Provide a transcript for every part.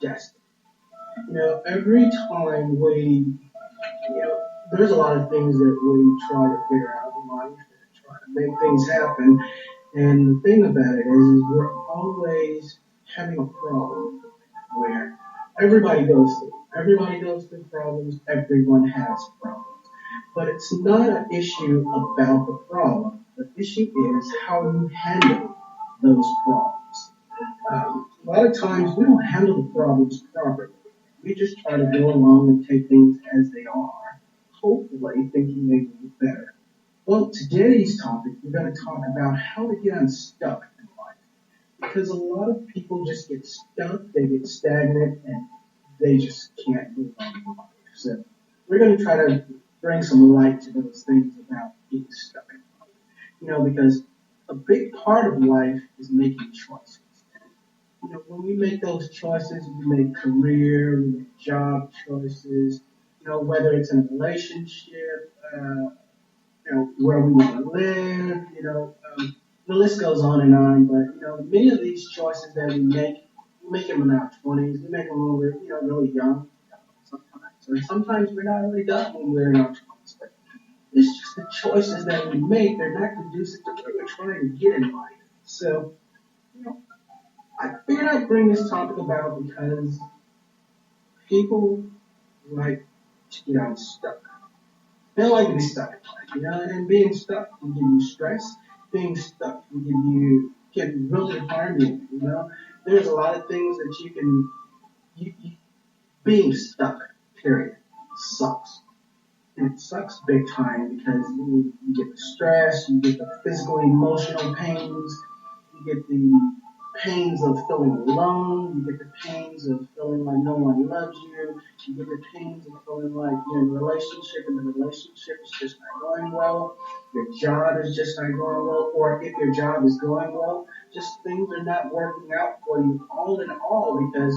destiny. Every time there's a lot of things that we try to figure out in life and try to make things happen. And the thing about it is we're always having a problem where everybody goes through. Everybody goes through problems. Everyone has problems. But it's not an issue about the problem. The issue is how you handle those problems. A lot of times we don't handle the problems properly. We just try to go along and take things as they are, hopefully thinking they will be better. Well, today's topic, we're going to talk about how to get unstuck in life. Because a lot of people just get stuck, they get stagnant, and they just can't move on in life. So we're going to try to bring some light to those things about being stuck in life. Because a big part of life is making choices. When we make those choices, we make career, we make job choices, whether it's in a relationship, where we want to live, the list goes on and on. But, many of these choices that we make them in our 20s, we make them when we're, really young sometimes. Or sometimes we're not really done when we're in our 20s. But it's just the choices that we make, they're not conducive to what we're trying to get in life. So, I figured I'd bring this topic about because people like to get unstuck. They don't like to be stuck in life, and being stuck can give you stress. Being stuck can really harm you. There's a lot of things that being stuck, period, sucks. And it sucks big time because you get the stress, you get the physical, emotional pains, you get the pains of feeling alone, you get the pains of feeling like no one loves you, you get the pains of feeling like you're in a relationship and the relationship is just not going well, your job is just not going well, or if your job is going well, just things are not working out for you all in all, because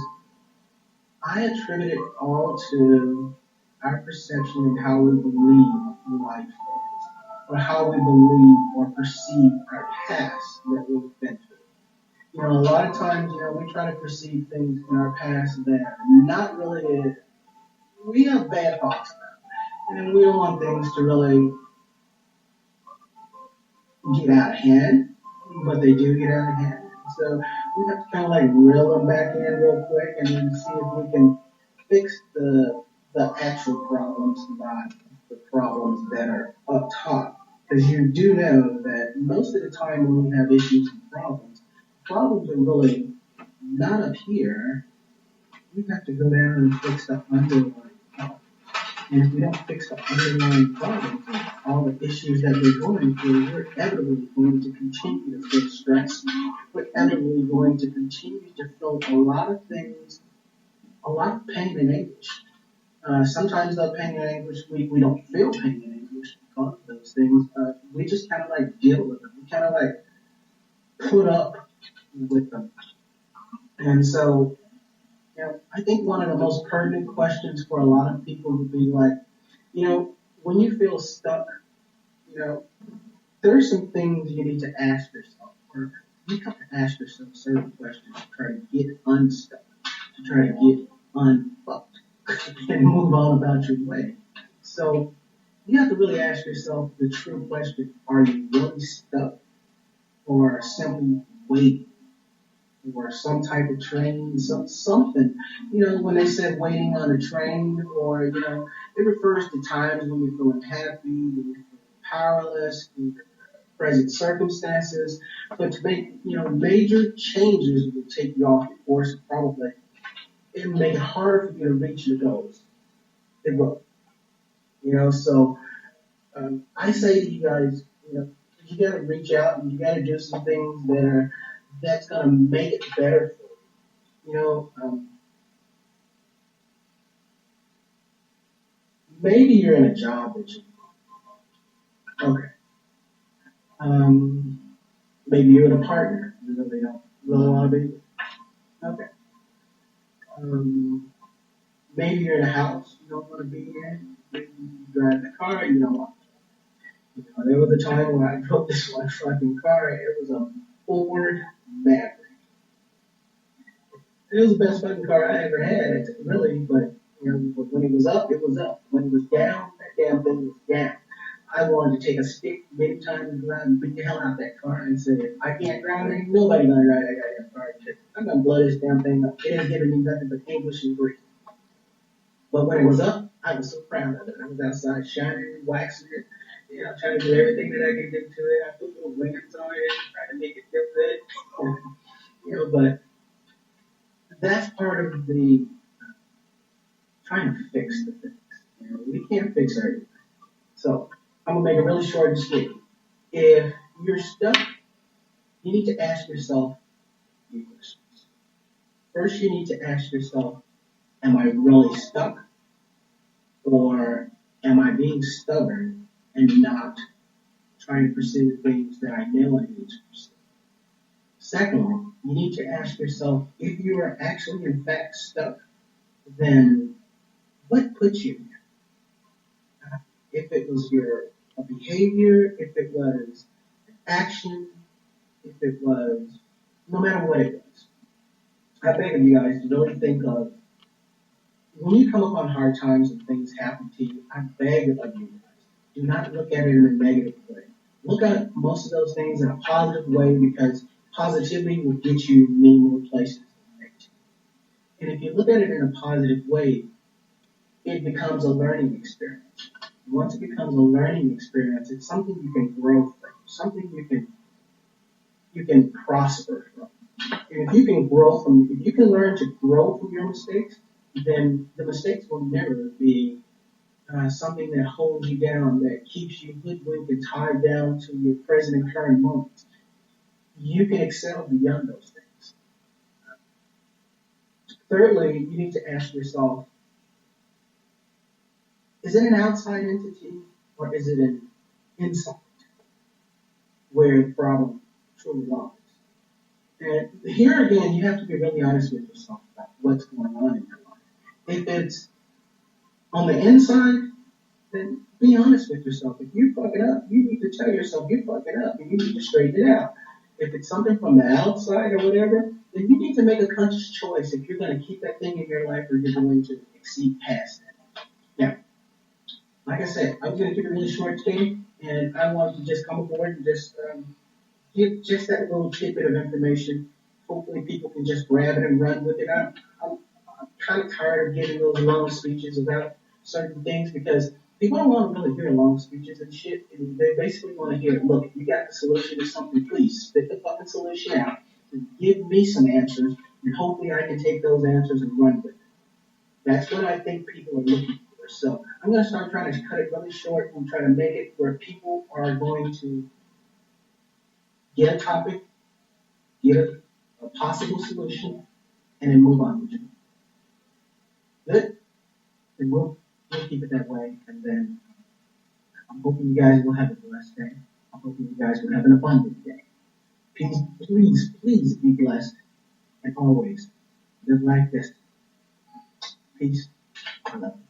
I attribute it all to our perception and how we believe life is, or how we believe or perceive our past that we've been through. A lot of times, we try to perceive things in our past that are not really, we have bad thoughts about. And we don't want things to really get out of hand, but they do get out of hand. So we have to kind of like reel them back in real quick and then see if we can fix the actual problems, not the problems that are up top. Because you do know that most of the time when we have issues and problems are really not up here. We have to go down and fix the underlying problem. And if we don't fix the underlying problems, all the issues that we're going through, we're inevitably going to continue to feel stress. We're inevitably going to continue to feel a lot of things, a lot of pain and anguish. Sometimes the pain and anguish, we don't feel pain and anguish because of those things. We just kind of like deal with them. We kind of like put up with them. And so, I think one of the most pertinent questions for a lot of people would be like, when you feel stuck, there's some things you need to ask yourself, or you have to ask yourself certain questions to try to get unstuck, to try to get unfucked, and move on about your way. So you have to really ask yourself the true question: are you really stuck, or simply waiting? Or some type of train, something. When they said waiting on a train, or, it refers to times when you're feeling happy, when you're feeling powerless, in your present circumstances. But to make, major changes will take you off your course, probably. It will make it harder for you to reach your goals. It will. So I say to you guys, you got to reach out and you got to do some things that's going to make it better for you. Maybe you're in a job that you okay. Maybe you're in a partner that they don't really want to be with. Okay. Maybe you're in a house you don't want to be in. Maybe you drive the car you don't want. There was a time when I drove this one fucking car. It was a Ford Maverick. It was the best fucking car I ever had, really. But when it was up, it was up. When it was down, that damn thing was down. I wanted to take a stick many times and go out and beat the hell out of that car and say, I can't drive it, ain't nobody gonna drive that goddamn car. I'm gonna blow this damn thing up. It ain't giving me nothing but English and Greek. But when it was up, I was so proud of it. I was outside shining, waxing it, trying to do everything that I could do to it. I put little wings on it, trying to make it feel good. But that's part of the trying to fix the things. We can't fix everything. So I'm gonna make it really short and sweet. If you're stuck, you need to ask yourself a few questions. First, you need to ask yourself, am I really stuck? Or am I being stubborn and not trying to pursue the things that I know I need to pursue? Secondly, you need to ask yourself, if you are actually in fact stuck, then what put you there? If it was your behavior, if it was an action, if it was, no matter what it was. I beg of you guys to really think of, when you come upon hard times and things happen to you, I beg of you guys, do not look at it in a negative way. Look at most of those things in a positive way, because positivity will get you many more places than negativity. And if you look at it in a positive way, it becomes a learning experience. Once it becomes a learning experience, it's something you can grow from, something you can prosper from. And if you can learn to grow from your mistakes, then the mistakes will never be something that holds you down, that keeps you hoodwinked and tied down to your present and current moments. You can excel beyond those things. Thirdly, you need to ask yourself, is it an outside entity or is it an inside where the problem truly lies? And here again, you have to be really honest with yourself about what's going on in your life. If it's on the inside, then be honest with yourself. If you're fucking up, you need to tell yourself you're fucking up and you need to straighten it out. If it's something from the outside or whatever, then you need to make a conscious choice if you're going to keep that thing in your life or you're going to exceed past it. Now, like I said, I was going to keep it really short today, and I wanted to just come aboard and just give just that little tidbit of information. Hopefully people can just grab it and run with it. I'm kind of tired of giving those long speeches about certain things, because people don't want to really hear long speeches and shit. And they basically want to hear, look, if you got the solution to something, please spit the fucking solution out and give me some answers, and hopefully I can take those answers and run with it. That's what I think people are looking for. So I'm going to start trying to cut it really short and try to make it where people are going to get a topic, get a possible solution, and then move on with it. Good? Then we'll keep it that way, and then I'm hoping you guys will have a blessed day. I'm hoping you guys will have an abundant day. Please be blessed, and always live life best. Peace. I love you.